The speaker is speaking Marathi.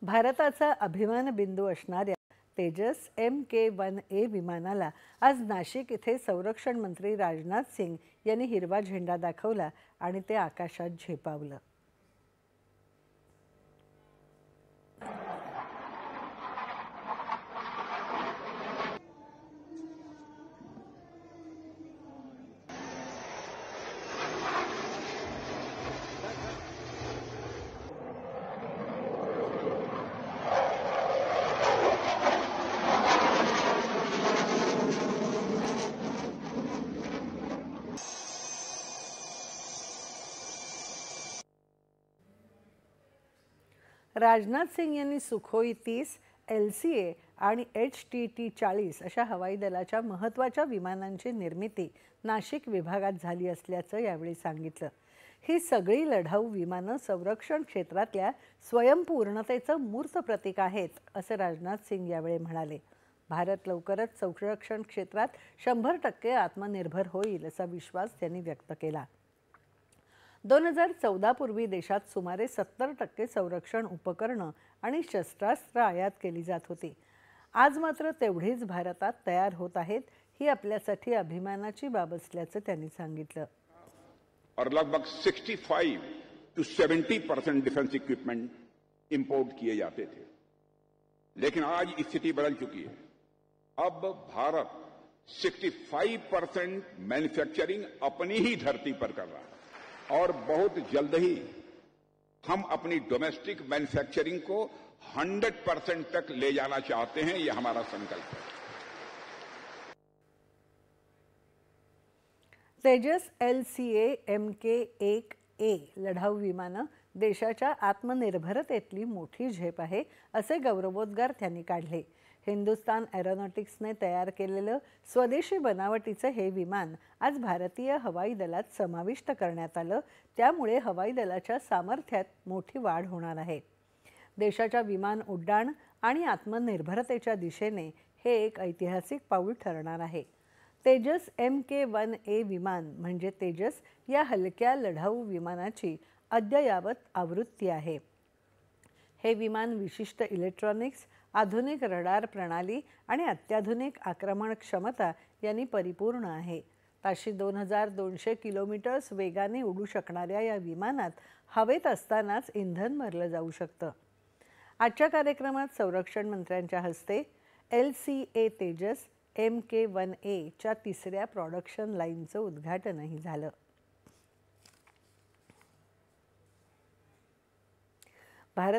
भारताचा अभिमान बिंदू असणाऱ्या तेजस MK1A विमानाला आज नाशिक येथे संरक्षण मंत्री राजनाथ सिंग यांनी हिरवा झेंडा दाखवला आणि ते आकाशात झेपावलं। राजनाथ सिंग यांनी सुखोई 30, LCA आणि HTT-40 अशा हवाई दलाच्या महत्त्वाच्या विमानांची निर्मिती नाशिक विभागात झाली असल्याचं यावेळी सांगितलं। ही सगळी लढाऊ विमानं संरक्षण क्षेत्रातल्या स्वयंपूर्णतेचं मूर्त प्रतीक आहेत असं राजनाथ सिंग यावेळी म्हणाले। भारत लवकरच संरक्षण क्षेत्रात 100% आत्मनिर्भर होईल असा विश्वास त्यांनी व्यक्त केला। 2014 पूर्वी देशात सुमारे 70% संरक्षण उपकरणं आणि शस्त्रास्त्र आयात केली जात होती। आज मात्र तेवढीच भारतात तयार होत आहेत। ही आपल्यासाठी अभिमानाची बाब असल्याचं त्यांनी सांगितलं। और लगभग 65 to 70% डिफेंस इक्विपमेंट इंपोर्ट किए जाते थे, लेकिन आज स्थिति बदल चुकी है। अब भारत 65% मैन्युफैक्चरिंग अपनी ही धरती पर कर रहा है और बहुत जल्द ही हम अपनी डोमेस्टिक मैन्युफैक्चरिंग को 100% तक ले जाना चाहते हैं। यह हमारा संकल्प है। तेजस LCA MK1A लढाऊ विमानं देशाच्या आत्मनिर्भरतेतली मोठी झेप आहे असे गौरवोद्गार त्यांनी काढले। हिंदुस्तान एरोनॉटिक्सने तयार केलेलं स्वदेशी बनावटीचं हे विमान आज भारतीय हवाई दलात समाविष्ट करण्यात आलं। त्यामुळे हवाई दलाच्या सामर्थ्यात मोठी वाढ होणार आहे। देशाच्या विमान उड्डाण आणि आत्मनिर्भरतेच्या दिशेने हे एक ऐतिहासिक पाऊल ठरणार आहे। तेजस MK1A विमान म्हणजे तेजस या हलक्या लढाऊ विमानाची अद्ययावत आवृत्ती आहे। हे विमान विशिष्ट इलेक्ट्रॉनिक्स, आधुनिक रडार प्रणाली आणि अत्याधुनिक आक्रमण क्षमता यांनी परिपूर्ण आहे। ताशी 2200 किलोमीटर्स वेगाने उडू शकणाऱ्या या विमानात हवेत असतानाच इंधन भरलं जाऊ शकतं। आजच्या कार्यक्रमात संरक्षण मंत्र्यांच्या हस्ते LCA तेजस MK1A च्या तिसऱ्या प्रोडक्शन लाईनचं उद्घाटनही झालं। भारत